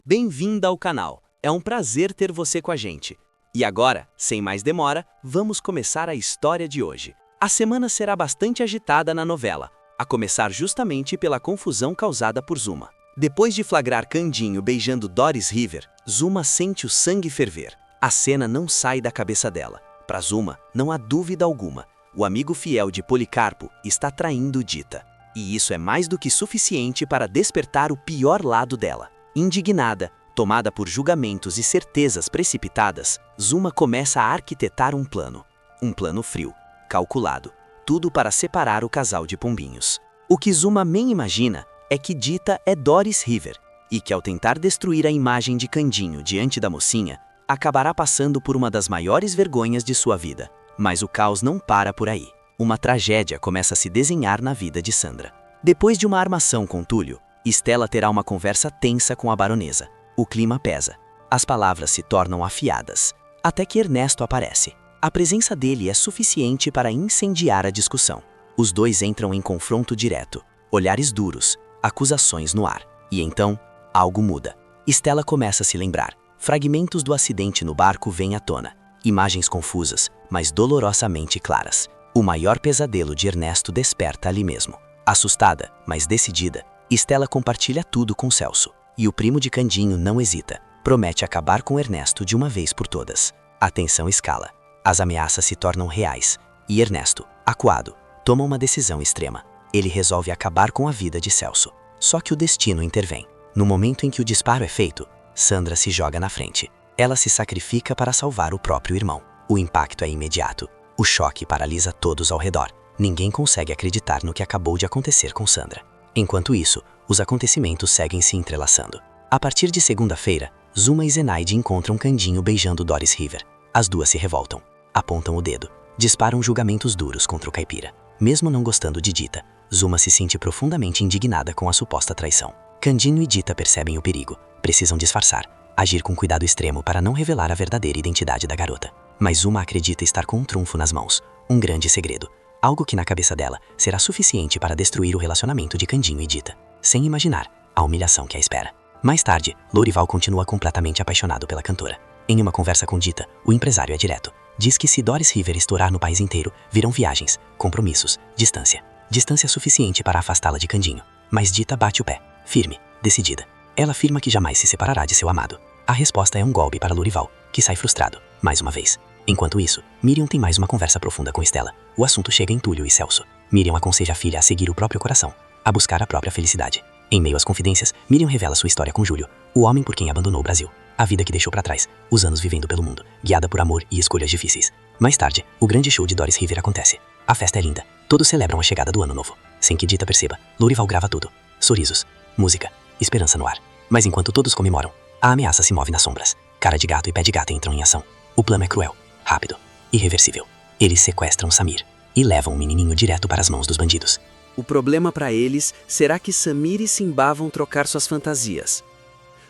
Bem-vinda ao canal. É um prazer ter você com a gente. E agora, sem mais demora, vamos começar a história de hoje. A semana será bastante agitada na novela, a começar justamente pela confusão causada por Zuma. Depois de flagrar Candinho beijando Doris River, Zuma sente o sangue ferver. A cena não sai da cabeça dela. Para Zuma, não há dúvida alguma. O amigo fiel de Policarpo está traindo Dita. E isso é mais do que suficiente para despertar o pior lado dela. Indignada, tomada por julgamentos e certezas precipitadas, Zuma começa a arquitetar um plano. Um plano frio, calculado, tudo para separar o casal de pombinhos. O que Zuma nem imagina é que Dita é Doris River, e que ao tentar destruir a imagem de Candinho diante da mocinha, acabará passando por uma das maiores vergonhas de sua vida. Mas o caos não para por aí. Uma tragédia começa a se desenhar na vida de Sandra. Depois de uma armação com Túlio, Stella terá uma conversa tensa com a baronesa. O clima pesa. As palavras se tornam afiadas. Até que Ernesto aparece. A presença dele é suficiente para incendiar a discussão. Os dois entram em confronto direto. Olhares duros, acusações no ar. E então, algo muda. Stella começa a se lembrar. Fragmentos do acidente no barco vêm à tona. Imagens confusas, mas dolorosamente claras. O maior pesadelo de Ernesto desperta ali mesmo. Assustada, mas decidida, Stella compartilha tudo com Celso. E o primo de Candinho não hesita. Promete acabar com Ernesto de uma vez por todas. A tensão escala. As ameaças se tornam reais. E Ernesto, acuado, toma uma decisão extrema. Ele resolve acabar com a vida de Celso. Só que o destino intervém. No momento em que o disparo é feito, Sandra se joga na frente. Ela se sacrifica para salvar o próprio irmão. O impacto é imediato. O choque paralisa todos ao redor. Ninguém consegue acreditar no que acabou de acontecer com Sandra. Enquanto isso, os acontecimentos seguem se entrelaçando. A partir de segunda-feira, Zuma e Zenaide encontram Candinho beijando Doris River. As duas se revoltam, apontam o dedo, disparam julgamentos duros contra o caipira. Mesmo não gostando de Dita, Zuma se sente profundamente indignada com a suposta traição. Candinho e Dita percebem o perigo, precisam disfarçar, agir com cuidado extremo para não revelar a verdadeira identidade da garota. Mas Zuma acredita estar com um trunfo nas mãos, um grande segredo, algo que na cabeça dela será suficiente para destruir o relacionamento de Candinho e Dita, sem imaginar a humilhação que a espera. Mais tarde, Lourival continua completamente apaixonado pela cantora. Em uma conversa com Dita, o empresário é direto. Diz que se Doris River estourar no país inteiro, virão viagens, compromissos, distância. Distância suficiente para afastá-la de Candinho. Mas Dita bate o pé, firme, decidida. Ela afirma que jamais se separará de seu amado. A resposta é um golpe para Lourival, que sai frustrado, mais uma vez. Enquanto isso, Miriam tem mais uma conversa profunda com Stella. O assunto chega em Túlio e Celso. Miriam aconselha a filha a seguir o próprio coração, a buscar a própria felicidade. Em meio às confidências, Miriam revela sua história com Júlio, o homem por quem abandonou o Brasil. A vida que deixou para trás, os anos vivendo pelo mundo, guiada por amor e escolhas difíceis. Mais tarde, o grande show de Doris River acontece. A festa é linda. Todos celebram a chegada do ano novo. Sem que Dita perceba, Lourival grava tudo. Sorrisos, música, esperança no ar. Mas enquanto todos comemoram, a ameaça se move nas sombras. Cara de gato e pé de gata entram em ação. O plano é cruel, rápido, irreversível. Eles sequestram Samir e levam o menininho direto para as mãos dos bandidos. O problema para eles será que Samir e Simba vão trocar suas fantasias.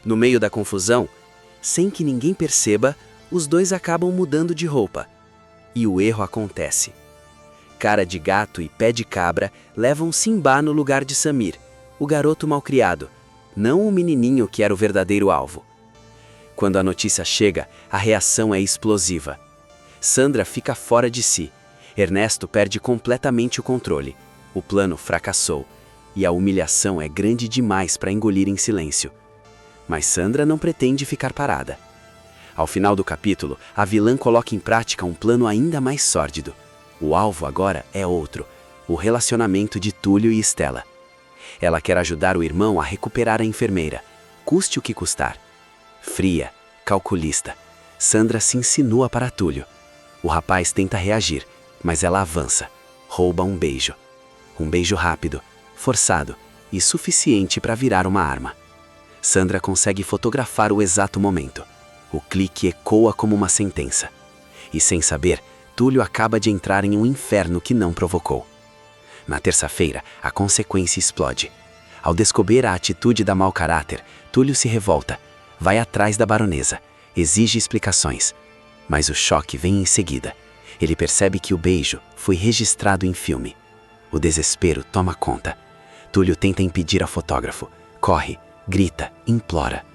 No meio da confusão, sem que ninguém perceba, os dois acabam mudando de roupa. E o erro acontece. Cara de gato e pé de cabra levam Simba no lugar de Samir, o garoto malcriado, não o menininho que era o verdadeiro alvo. Quando a notícia chega, a reação é explosiva. Sandra fica fora de si. Ernesto perde completamente o controle. O plano fracassou, e a humilhação é grande demais para engolir em silêncio. Mas Sandra não pretende ficar parada. Ao final do capítulo, a vilã coloca em prática um plano ainda mais sórdido. O alvo agora é outro, o relacionamento de Túlio e Stella. Ela quer ajudar o irmão a recuperar a enfermeira, custe o que custar. Fria, calculista, Sandra se insinua para Túlio. O rapaz tenta reagir, mas ela avança, rouba um beijo. Um beijo rápido, forçado e suficiente para virar uma arma. Sandra consegue fotografar o exato momento. O clique ecoa como uma sentença. E sem saber, Túlio acaba de entrar em um inferno que não provocou. Na terça-feira, a consequência explode. Ao descobrir a atitude da mau caráter, Túlio se revolta, vai atrás da baronesa, exige explicações. Mas o choque vem em seguida. Ele percebe que o beijo foi registrado em filme. O desespero toma conta. Túlio tenta impedir a fotógrafo. Corre, grita, implora.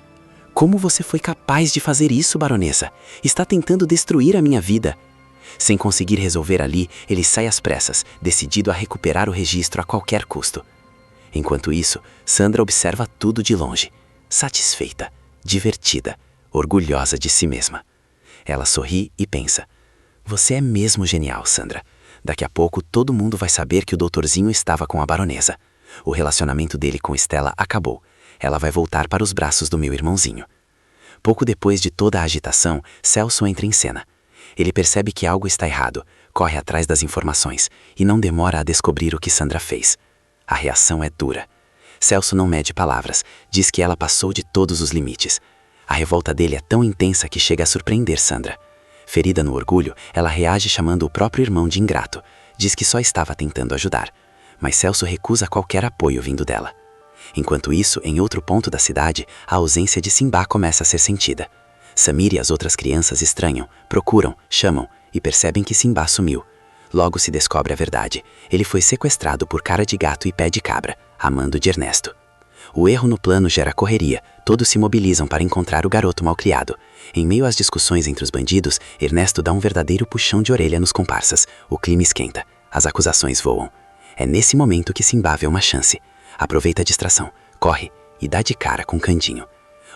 Como você foi capaz de fazer isso, baronesa? Está tentando destruir a minha vida. Sem conseguir resolver ali, ele sai às pressas, decidido a recuperar o registro a qualquer custo. Enquanto isso, Sandra observa tudo de longe, satisfeita, divertida, orgulhosa de si mesma. Ela sorri e pensa: você é mesmo genial, Sandra. Daqui a pouco todo mundo vai saber que o doutorzinho estava com a baronesa. O relacionamento dele com Stella acabou. Ela vai voltar para os braços do meu irmãozinho. Pouco depois de toda a agitação, Celso entra em cena. Ele percebe que algo está errado, corre atrás das informações e não demora a descobrir o que Sandra fez. A reação é dura. Celso não mede palavras, diz que ela passou de todos os limites. A revolta dele é tão intensa que chega a surpreender Sandra. Ferida no orgulho, ela reage chamando o próprio irmão de ingrato. Diz que só estava tentando ajudar. Mas Celso recusa qualquer apoio vindo dela. Enquanto isso, em outro ponto da cidade, a ausência de Simba começa a ser sentida. Samir e as outras crianças estranham, procuram, chamam e percebem que Simba sumiu. Logo se descobre a verdade. Ele foi sequestrado por Cara de Gato e Pé de Cabra, amando de Ernesto. O erro no plano gera correria, todos se mobilizam para encontrar o garoto malcriado. Em meio às discussões entre os bandidos, Ernesto dá um verdadeiro puxão de orelha nos comparsas. O clima esquenta, as acusações voam. É nesse momento que Simba vê uma chance. Aproveita a distração, corre e dá de cara com Candinho.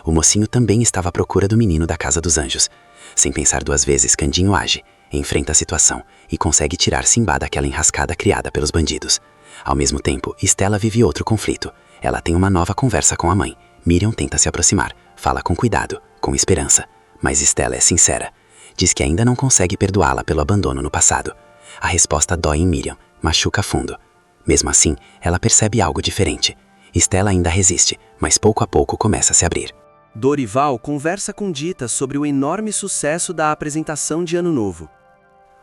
O mocinho também estava à procura do menino da Casa dos Anjos. Sem pensar duas vezes, Candinho age, enfrenta a situação e consegue tirar Simba daquela enrascada criada pelos bandidos. Ao mesmo tempo, Stella vive outro conflito. Ela tem uma nova conversa com a mãe. Miriam tenta se aproximar, fala com cuidado, com esperança. Mas Stella é sincera. Diz que ainda não consegue perdoá-la pelo abandono no passado. A resposta dói em Miriam, machuca fundo. Mesmo assim, ela percebe algo diferente. Stella ainda resiste, mas pouco a pouco começa a se abrir. Dorival conversa com Dita sobre o enorme sucesso da apresentação de Ano Novo.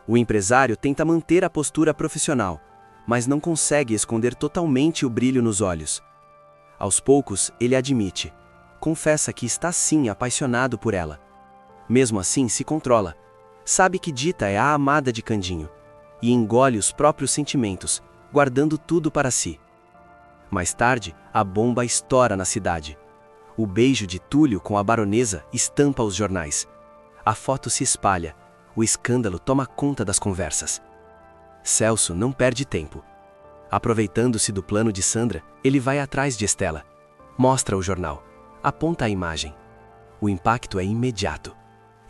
O empresário tenta manter a postura profissional, mas não consegue esconder totalmente o brilho nos olhos. Aos poucos, ele admite, confessa que está sim apaixonado por ela. Mesmo assim, se controla. Sabe que Dita é a amada de Candinho e engole os próprios sentimentos, guardando tudo para si. Mais tarde, a bomba estoura na cidade. O beijo de Túlio com a baronesa estampa os jornais. A foto se espalha. O escândalo toma conta das conversas. Celso não perde tempo. Aproveitando-se do plano de Sandra, ele vai atrás de Stella. Mostra o jornal. Aponta a imagem. O impacto é imediato.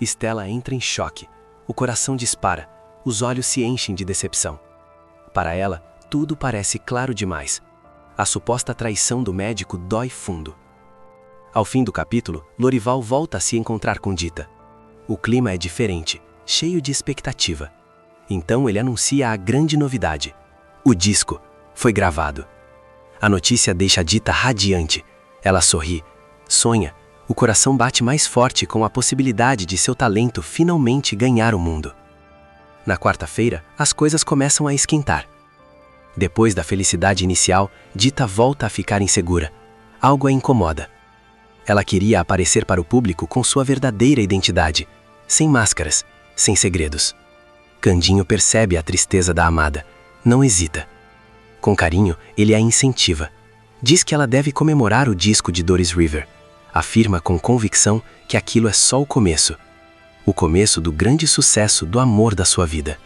Stella entra em choque. O coração dispara. Os olhos se enchem de decepção. Para ela, tudo parece claro demais. A suposta traição do médico dói fundo. Ao fim do capítulo, Lorival volta a se encontrar com Dita. O clima é diferente, cheio de expectativa. Então ele anuncia a grande novidade. O disco foi gravado. A notícia deixa Dita radiante. Ela sorri, sonha. O coração bate mais forte com a possibilidade de seu talento finalmente ganhar o mundo. Na quarta-feira, as coisas começam a esquentar. Depois da felicidade inicial, Dita volta a ficar insegura. Algo a incomoda. Ela queria aparecer para o público com sua verdadeira identidade, sem máscaras, sem segredos. Candinho percebe a tristeza da amada. Não hesita. Com carinho, ele a incentiva. Diz que ela deve comemorar o disco de Doris River. Afirma com convicção que aquilo é só o começo do grande sucesso do amor da sua vida.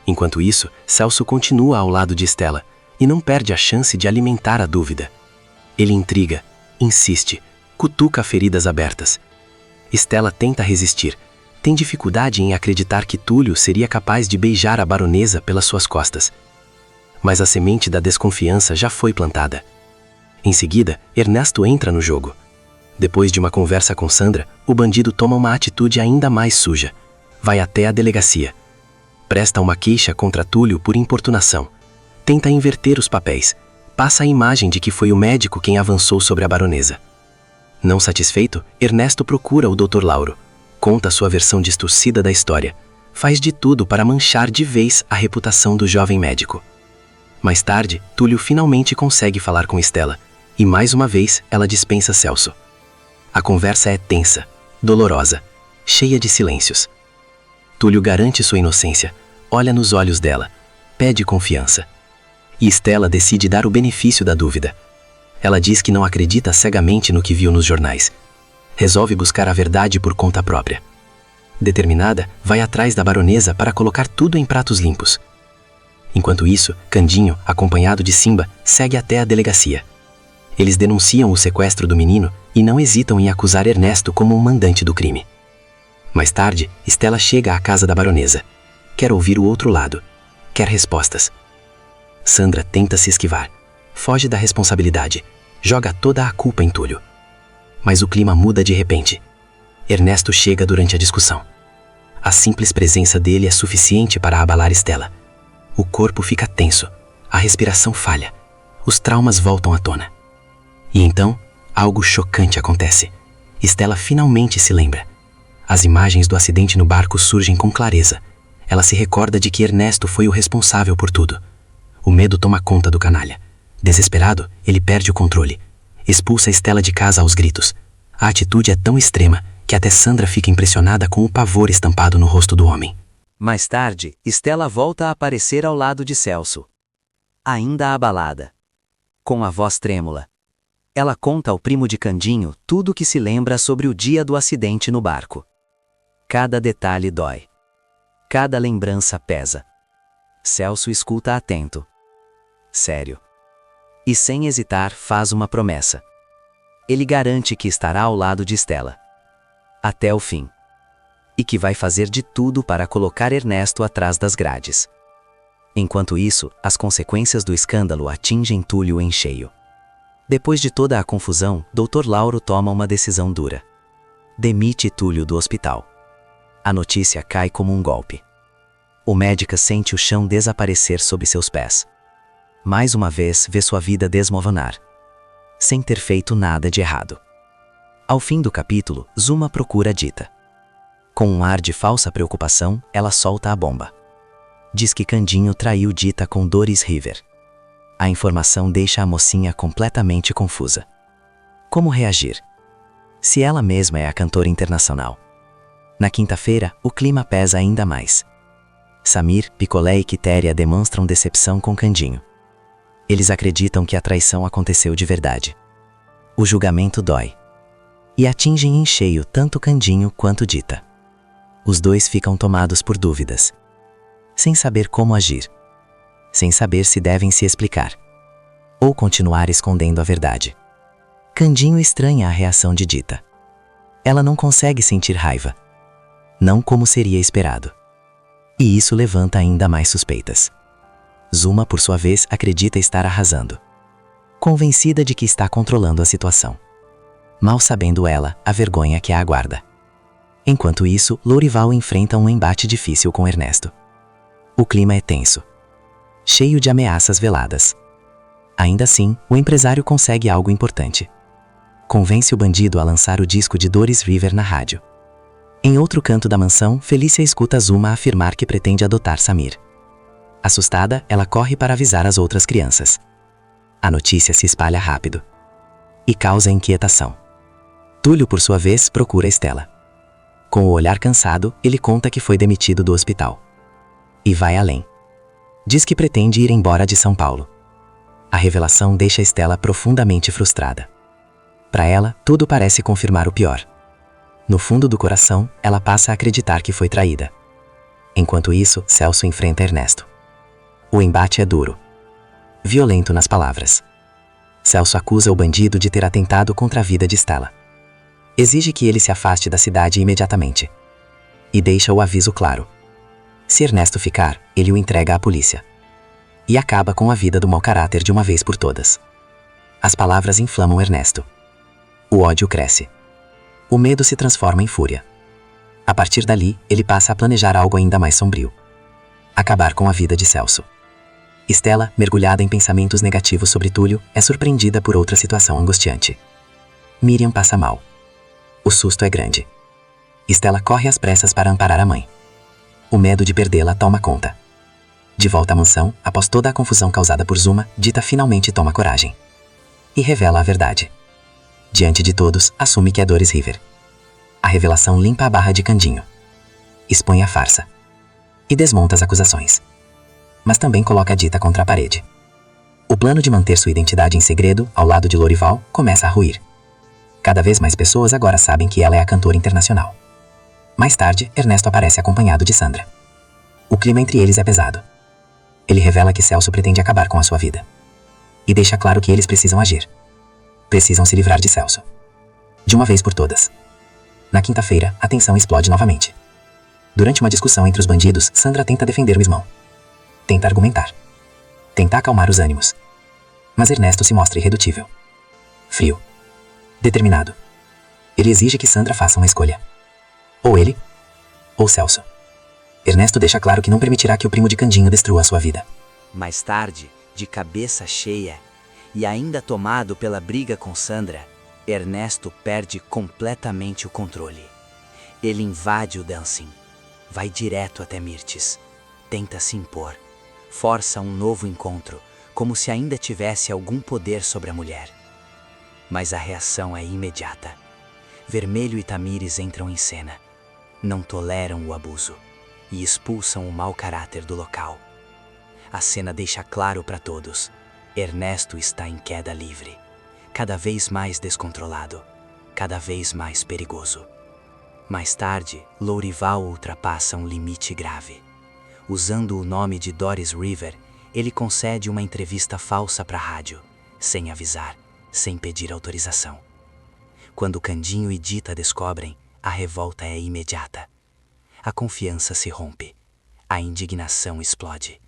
Enquanto isso, Celso continua ao lado de Stella e não perde a chance de alimentar a dúvida. Ele intriga, insiste, cutuca feridas abertas. Stella tenta resistir, tem dificuldade em acreditar que Túlio seria capaz de beijar a baronesa pelas suas costas. Mas a semente da desconfiança já foi plantada. Em seguida, Ernesto entra no jogo. Depois de uma conversa com Sandra, o bandido toma uma atitude ainda mais suja. Vai até a delegacia. Presta uma queixa contra Túlio por importunação. Tenta inverter os papéis. Passa a imagem de que foi o médico quem avançou sobre a baronesa. Não satisfeito, Ernesto procura o Dr. Lauro. Conta sua versão distorcida da história. Faz de tudo para manchar de vez a reputação do jovem médico. Mais tarde, Túlio finalmente consegue falar com Stella. E mais uma vez, ela dispensa Celso. A conversa é tensa, dolorosa, cheia de silêncios. Túlio garante sua inocência, olha nos olhos dela, pede confiança. E Stella decide dar o benefício da dúvida. Ela diz que não acredita cegamente no que viu nos jornais. Resolve buscar a verdade por conta própria. Determinada, vai atrás da baronesa para colocar tudo em pratos limpos. Enquanto isso, Candinho, acompanhado de Simba, segue até a delegacia. Eles denunciam o sequestro do menino e não hesitam em acusar Ernesto como o mandante do crime. Mais tarde, Stella chega à casa da baronesa. Quer ouvir o outro lado. Quer respostas. Sandra tenta se esquivar. Foge da responsabilidade. Joga toda a culpa em Túlio. Mas o clima muda de repente. Ernesto chega durante a discussão. A simples presença dele é suficiente para abalar Stella. O corpo fica tenso. A respiração falha. Os traumas voltam à tona. E então, algo chocante acontece. Stella finalmente se lembra. As imagens do acidente no barco surgem com clareza. Ela se recorda de que Ernesto foi o responsável por tudo. O medo toma conta do canalha. Desesperado, ele perde o controle. Expulsa Stella de casa aos gritos. A atitude é tão extrema que até Sandra fica impressionada com o pavor estampado no rosto do homem. Mais tarde, Stella volta a aparecer ao lado de Celso. Ainda abalada. Com a voz trêmula. Ela conta ao primo de Candinho tudo o que se lembra sobre o dia do acidente no barco. Cada detalhe dói. Cada lembrança pesa. Celso escuta atento. Sério. E sem hesitar faz uma promessa. Ele garante que estará ao lado de Stella. Até o fim. E que vai fazer de tudo para colocar Ernesto atrás das grades. Enquanto isso, as consequências do escândalo atingem Túlio em cheio. Depois de toda a confusão, Dr. Lauro toma uma decisão dura. Demite Túlio do hospital. A notícia cai como um golpe. O médico sente o chão desaparecer sob seus pés. Mais uma vez vê sua vida desmoronar. Sem ter feito nada de errado. Ao fim do capítulo, Zuma procura Dita. Com um ar de falsa preocupação, ela solta a bomba. Diz que Candinho traiu Dita com Doris River. A informação deixa a mocinha completamente confusa. Como reagir? Se ela mesma é a cantora internacional. Na quinta-feira, o clima pesa ainda mais. Samir, Picolé e Quitéria demonstram decepção com Candinho. Eles acreditam que a traição aconteceu de verdade. O julgamento dói. E atingem em cheio tanto Candinho quanto Dita. Os dois ficam tomados por dúvidas. Sem saber como agir. Sem saber se devem se explicar. Ou continuar escondendo a verdade. Candinho estranha a reação de Dita. Ela não consegue sentir raiva. Não como seria esperado. E isso levanta ainda mais suspeitas. Zuma, por sua vez, acredita estar arrasando. Convencida de que está controlando a situação. Mal sabendo ela, a vergonha que a aguarda. Enquanto isso, Lourival enfrenta um embate difícil com Ernesto. O clima é tenso. Cheio de ameaças veladas. Ainda assim, o empresário consegue algo importante. Convence o bandido a lançar o disco de Doris River na rádio. Em outro canto da mansão, Felícia escuta Zuma afirmar que pretende adotar Samir. Assustada, ela corre para avisar as outras crianças. A notícia se espalha rápido. E causa inquietação. Túlio, por sua vez, procura Stella. Com o olhar cansado, ele conta que foi demitido do hospital. E vai além. Diz que pretende ir embora de São Paulo. A revelação deixa Stella profundamente frustrada. Para ela, tudo parece confirmar o pior. No fundo do coração, ela passa a acreditar que foi traída. Enquanto isso, Celso enfrenta Ernesto. O embate é duro. Violento nas palavras. Celso acusa o bandido de ter atentado contra a vida de Stella. Exige que ele se afaste da cidade imediatamente. E deixa o aviso claro. Se Ernesto ficar, ele o entrega à polícia. E acaba com a vida do mau caráter de uma vez por todas. As palavras inflamam Ernesto. O ódio cresce. O medo se transforma em fúria. A partir dali, ele passa a planejar algo ainda mais sombrio. Acabar com a vida de Celso. Stella, mergulhada em pensamentos negativos sobre Túlio, é surpreendida por outra situação angustiante. Miriam passa mal. O susto é grande. Stella corre às pressas para amparar a mãe. O medo de perdê-la toma conta. De volta à mansão, após toda a confusão causada por Zuma, Dita finalmente toma coragem. E revela a verdade. Diante de todos, assume que é Doris River. A revelação limpa a barra de Candinho. Expõe a farsa. E desmonta as acusações. Mas também coloca a Dita contra a parede. O plano de manter sua identidade em segredo, ao lado de Lourival, começa a ruir. Cada vez mais pessoas agora sabem que ela é a cantora internacional. Mais tarde, Ernesto aparece acompanhado de Sandra. O clima entre eles é pesado. Ele revela que Celso pretende acabar com a sua vida. E deixa claro que eles precisam agir. Precisam se livrar de Celso. De uma vez por todas. Na quinta-feira, a tensão explode novamente. Durante uma discussão entre os bandidos, Sandra tenta defender o irmão. Tenta argumentar. Tenta acalmar os ânimos. Mas Ernesto se mostra irredutível. Frio. Determinado. Ele exige que Sandra faça uma escolha. Ou ele, ou Celso. Ernesto deixa claro que não permitirá que o primo de Candinho destrua a sua vida. Mais tarde, de cabeça cheia, e ainda tomado pela briga com Sandra, Ernesto perde completamente o controle. Ele invade o dancing, vai direto até Mirtes, tenta se impor, força um novo encontro, como se ainda tivesse algum poder sobre a mulher. Mas a reação é imediata. Vermelho e Tamires entram em cena, não toleram o abuso e expulsam o mau caráter do local. A cena deixa claro para todos: Ernesto está em queda livre, cada vez mais descontrolado, cada vez mais perigoso. Mais tarde, Lourival ultrapassa um limite grave. Usando o nome de Doris River, ele concede uma entrevista falsa para a rádio, sem avisar, sem pedir autorização. Quando Candinho e Dita descobrem, a revolta é imediata. A confiança se rompe, a indignação explode.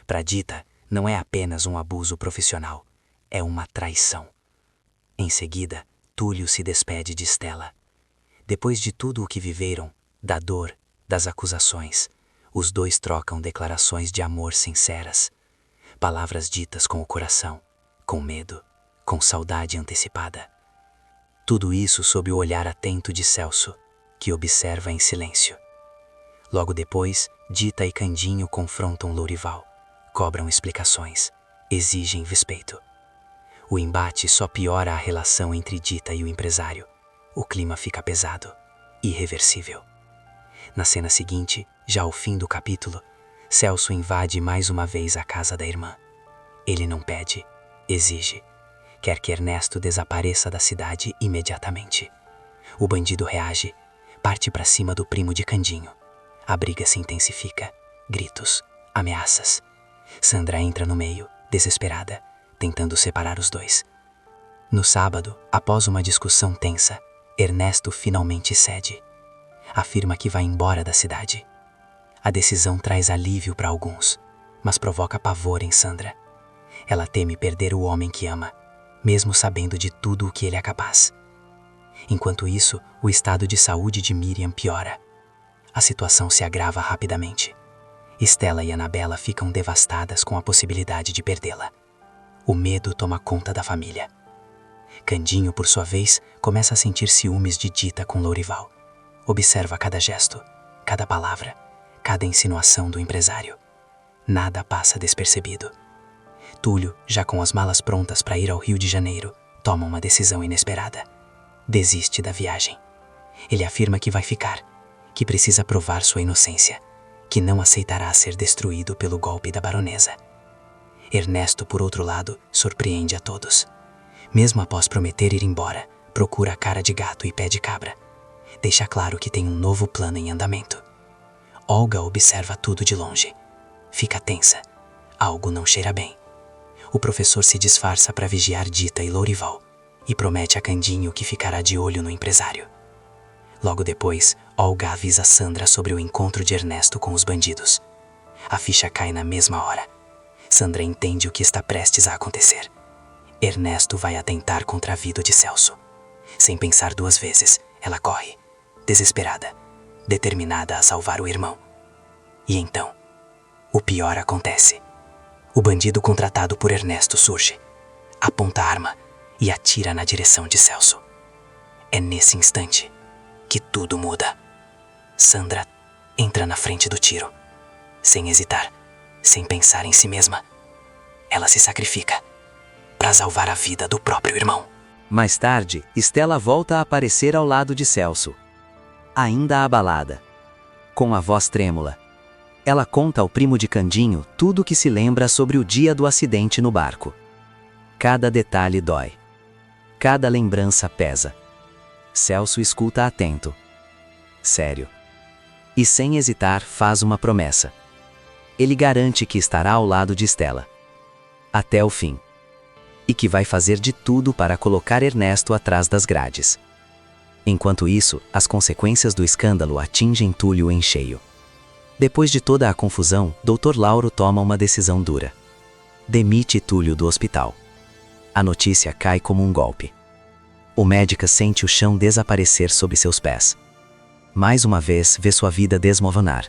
Para Dita, não é apenas um abuso profissional, é uma traição. Em seguida, Túlio se despede de Stella. Depois de tudo o que viveram, da dor, das acusações, os dois trocam declarações de amor sinceras. Palavras ditas com o coração, com medo, com saudade antecipada. Tudo isso sob o olhar atento de Celso, que observa em silêncio. Logo depois, Dita e Candinho confrontam Lourival, cobram explicações, exigem respeito. O embate só piora a relação entre Dita e o empresário. O clima fica pesado, irreversível. Na cena seguinte, já ao fim do capítulo, Celso invade mais uma vez a casa da irmã. Ele não pede, exige. Quer que Ernesto desapareça da cidade imediatamente. O bandido reage, parte para cima do primo de Candinho. A briga se intensifica, gritos, ameaças. Sandra entra no meio, desesperada, tentando separar os dois. No sábado, após uma discussão tensa, Ernesto finalmente cede. Afirma que vai embora da cidade. A decisão traz alívio para alguns, mas provoca pavor em Sandra. Ela teme perder o homem que ama, mesmo sabendo de tudo o que ele é capaz. Enquanto isso, o estado de saúde de Miriam piora. A situação se agrava rapidamente. Stella e Anabela ficam devastadas com a possibilidade de perdê-la. O medo toma conta da família. Candinho, por sua vez, começa a sentir ciúmes de Dita com Lourival. Observa cada gesto, cada palavra, cada insinuação do empresário. Nada passa despercebido. Túlio, já com as malas prontas para ir ao Rio de Janeiro, toma uma decisão inesperada. Desiste da viagem. Ele afirma que vai ficar, que precisa provar sua inocência, que não aceitará ser destruído pelo golpe da baronesa. Ernesto, por outro lado, surpreende a todos. Mesmo após prometer ir embora, procura a cara de gato e pé de cabra. Deixa claro que tem um novo plano em andamento. Olga observa tudo de longe. Fica tensa. Algo não cheira bem. O professor se disfarça para vigiar Dita e Lourival e promete a Candinho que ficará de olho no empresário. Logo depois, Olga avisa Sandra sobre o encontro de Ernesto com os bandidos. A ficha cai na mesma hora. Sandra entende o que está prestes a acontecer. Ernesto vai atentar contra a vida de Celso. Sem pensar duas vezes, ela corre, desesperada, determinada a salvar o irmão. E então, o pior acontece. O bandido contratado por Ernesto surge, aponta a arma e atira na direção de Celso. É nesse instante que tudo muda. Sandra entra na frente do tiro. Sem hesitar, sem pensar em si mesma, ela se sacrifica para salvar a vida do próprio irmão. Mais tarde, Stella volta a aparecer ao lado de Celso, ainda abalada, com a voz trêmula. Ela conta ao primo de Candinho tudo o que se lembra sobre o dia do acidente no barco. Cada detalhe dói. Cada lembrança pesa. Celso escuta atento. Sério. E sem hesitar faz uma promessa. Ele garante que estará ao lado de Stella. Até o fim. E que vai fazer de tudo para colocar Ernesto atrás das grades. Enquanto isso, as consequências do escândalo atingem Túlio em cheio. Depois de toda a confusão, Dr. Lauro toma uma decisão dura. Demite Túlio do hospital. A notícia cai como um golpe. O médico sente o chão desaparecer sob seus pés. Mais uma vez vê sua vida desmoronar.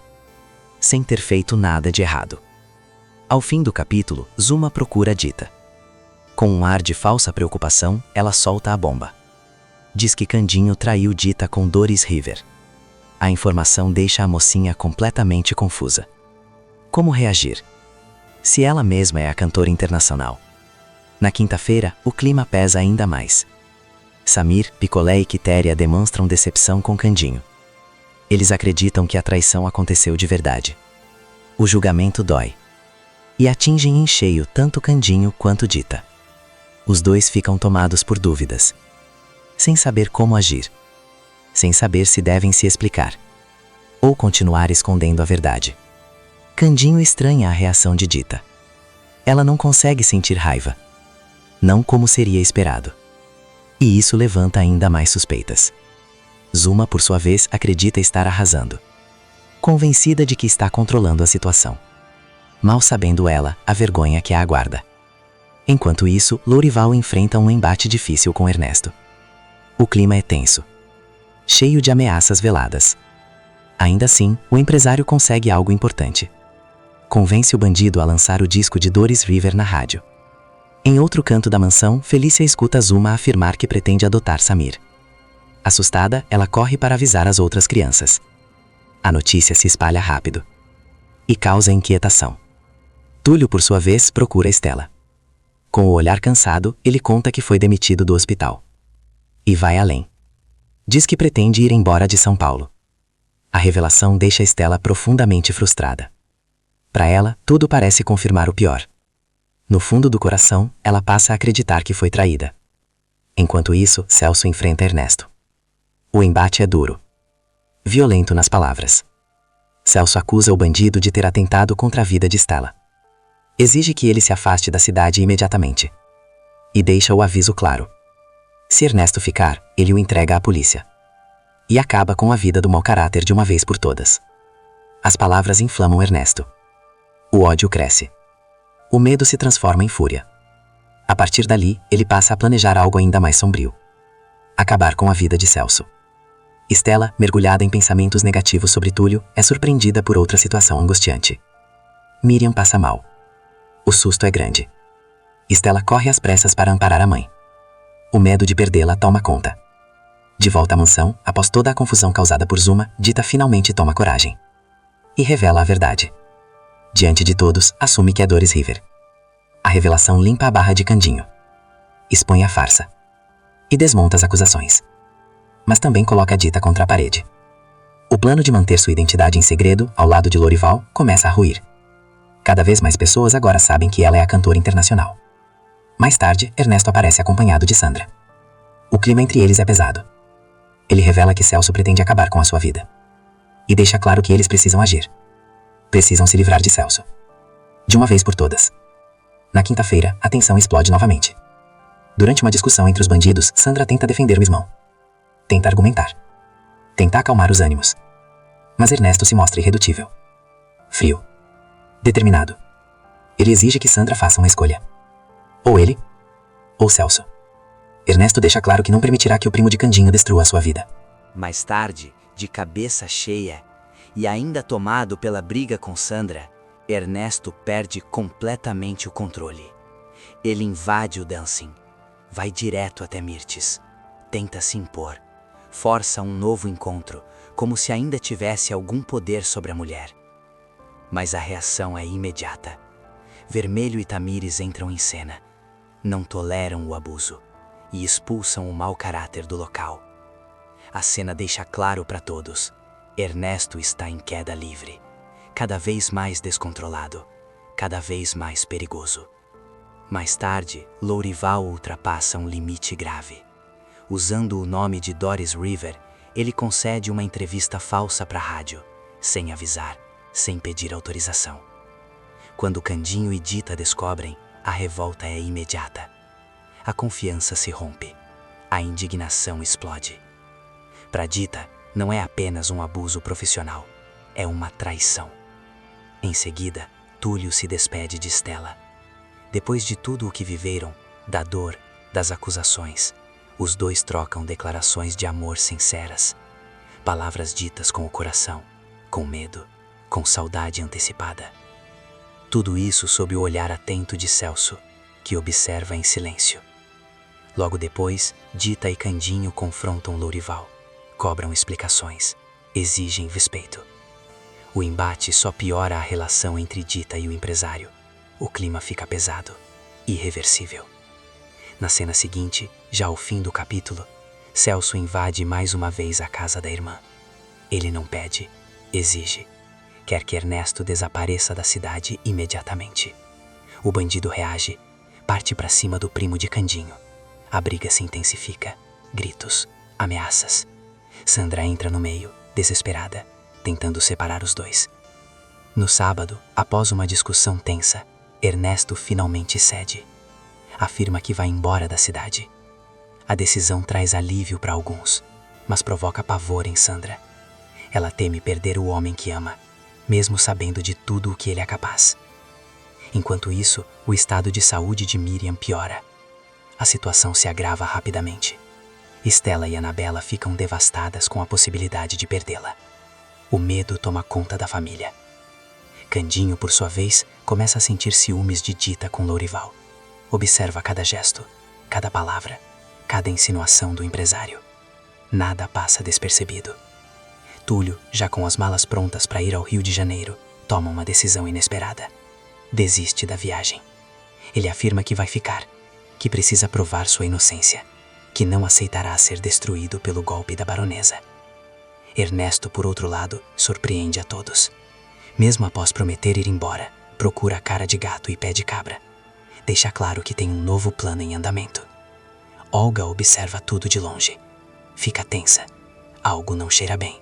Sem ter feito nada de errado. Ao fim do capítulo, Zuma procura Dita. Com um ar de falsa preocupação, ela solta a bomba. Diz que Candinho traiu Dita com Doris River. A informação deixa a mocinha completamente confusa. Como reagir? Se ela mesma é a cantora internacional. Na quinta-feira, o clima pesa ainda mais. Samir, Picolé e Quitéria demonstram decepção com Candinho. Eles acreditam que a traição aconteceu de verdade. O julgamento dói. E atingem em cheio tanto Candinho quanto Dita. Os dois ficam tomados por dúvidas. Sem saber como agir. Sem saber se devem se explicar. Ou continuar escondendo a verdade. Candinho estranha a reação de Dita. Ela não consegue sentir raiva. Não como seria esperado. E isso levanta ainda mais suspeitas. Zuma, por sua vez, acredita estar arrasando. Convencida de que está controlando a situação. Mal sabendo ela, a vergonha que a aguarda. Enquanto isso, Lourival enfrenta um embate difícil com Ernesto. O clima é tenso. Cheio de ameaças veladas. Ainda assim, o empresário consegue algo importante. Convence o bandido a lançar o disco de Doris River na rádio. Em outro canto da mansão, Felícia escuta Zuma afirmar que pretende adotar Samir. Assustada, ela corre para avisar as outras crianças. A notícia se espalha rápido. E causa inquietação. Túlio, por sua vez, procura Stella. Com o olhar cansado, ele conta que foi demitido do hospital. E vai além. Diz que pretende ir embora de São Paulo. A revelação deixa Stella profundamente frustrada. Para ela, tudo parece confirmar o pior. No fundo do coração, ela passa a acreditar que foi traída. Enquanto isso, Celso enfrenta Ernesto. O embate é duro. Violento nas palavras. Celso acusa o bandido de ter atentado contra a vida de Stella. Exige que ele se afaste da cidade imediatamente. E deixa o aviso claro. Se Ernesto ficar, ele o entrega à polícia. E acaba com a vida do mau caráter de uma vez por todas. As palavras inflamam Ernesto. O ódio cresce. O medo se transforma em fúria. A partir dali, ele passa a planejar algo ainda mais sombrio. Acabar com a vida de Celso. Stella, mergulhada em pensamentos negativos sobre Túlio, é surpreendida por outra situação angustiante. Miriam passa mal. O susto é grande. Stella corre às pressas para amparar a mãe. O medo de perdê-la toma conta. De volta à mansão, após toda a confusão causada por Zuma, Dita finalmente toma coragem. E revela a verdade. Diante de todos, assume que é Doris River. A revelação limpa a barra de Candinho. Expõe a farsa. E desmonta as acusações. Mas também coloca a Dita contra a parede. O plano de manter sua identidade em segredo, ao lado de Lourival, começa a ruir. Cada vez mais pessoas agora sabem que ela é a cantora internacional. Mais tarde, Ernesto aparece acompanhado de Sandra. O clima entre eles é pesado. Ele revela que Celso pretende acabar com a sua vida. E deixa claro que eles precisam agir. Precisam se livrar de Celso. De uma vez por todas. Na quinta-feira, a tensão explode novamente. Durante uma discussão entre os bandidos, Sandra tenta defender o irmão. Tenta argumentar. Tenta acalmar os ânimos. Mas Ernesto se mostra irredutível. Frio. Determinado. Ele exige que Sandra faça uma escolha. Ou ele, ou Celso. Ernesto deixa claro que não permitirá que o primo de Candinho destrua a sua vida. Mais tarde, de cabeça cheia, e ainda tomado pela briga com Sandra, Ernesto perde completamente o controle. Ele invade o dancing, vai direto até Mirtes, tenta se impor, força um novo encontro, como se ainda tivesse algum poder sobre a mulher. Mas a reação é imediata. Vermelho e Tamires entram em cena, não toleram o abuso e expulsam o mau caráter do local. A cena deixa claro para todos: Ernesto está em queda livre, cada vez mais descontrolado, cada vez mais perigoso. Mais tarde, Lourival ultrapassa um limite grave. Usando o nome de Doris River, ele concede uma entrevista falsa para a rádio, sem avisar, sem pedir autorização. Quando Candinho e Dita descobrem, a revolta é imediata. A confiança se rompe. A indignação explode. Para Dita, não é apenas um abuso profissional, é uma traição. Em seguida, Túlio se despede de Stella. Depois de tudo o que viveram, da dor, das acusações, os dois trocam declarações de amor sinceras. Palavras ditas com o coração, com medo, com saudade antecipada. Tudo isso sob o olhar atento de Celso, que observa em silêncio. Logo depois, Dita e Candinho confrontam Lourival, cobram explicações, exigem respeito. O embate só piora a relação entre Dita e o empresário. O clima fica pesado, irreversível. Na cena seguinte, já ao fim do capítulo, Celso invade mais uma vez a casa da irmã. Ele não pede, exige. Quer que Ernesto desapareça da cidade imediatamente. O bandido reage, parte para cima do primo de Candinho. A briga se intensifica, gritos, ameaças. Sandra entra no meio, desesperada, tentando separar os dois. No sábado, após uma discussão tensa, Ernesto finalmente cede. Afirma que vai embora da cidade. A decisão traz alívio para alguns, mas provoca pavor em Sandra. Ela teme perder o homem que ama, mesmo sabendo de tudo o que ele é capaz. Enquanto isso, o estado de saúde de Miriam piora. A situação se agrava rapidamente. Stella e Anabela ficam devastadas com a possibilidade de perdê-la. O medo toma conta da família. Candinho, por sua vez, começa a sentir ciúmes de Dita com Lourival. Observa cada gesto, cada palavra, cada insinuação do empresário. Nada passa despercebido. Túlio, já com as malas prontas para ir ao Rio de Janeiro, toma uma decisão inesperada. Desiste da viagem. Ele afirma que vai ficar, que precisa provar sua inocência, que não aceitará ser destruído pelo golpe da baronesa. Ernesto, por outro lado, surpreende a todos. Mesmo após prometer ir embora, procura a cara de gato e pé de cabra. Deixa claro que tem um novo plano em andamento. Olga observa tudo de longe. Fica tensa. Algo não cheira bem.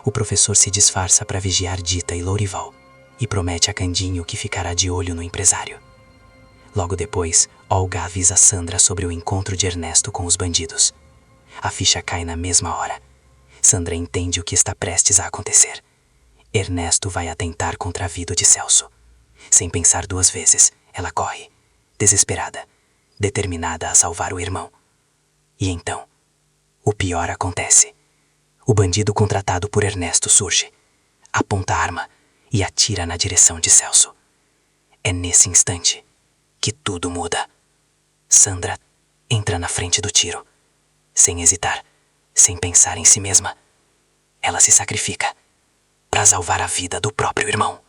O professor se disfarça para vigiar Dita e Lourival e promete a Candinho que ficará de olho no empresário. Logo depois, Olga avisa Sandra sobre o encontro de Ernesto com os bandidos. A ficha cai na mesma hora. Sandra entende o que está prestes a acontecer. Ernesto vai atentar contra a vida de Celso. Sem pensar duas vezes, ela corre, desesperada, determinada a salvar o irmão. E então, o pior acontece. O bandido contratado por Ernesto surge, aponta a arma e atira na direção de Celso. É nesse instante que tudo muda. Sandra entra na frente do tiro. Sem hesitar, sem pensar em si mesma, ela se sacrifica para salvar a vida do próprio irmão.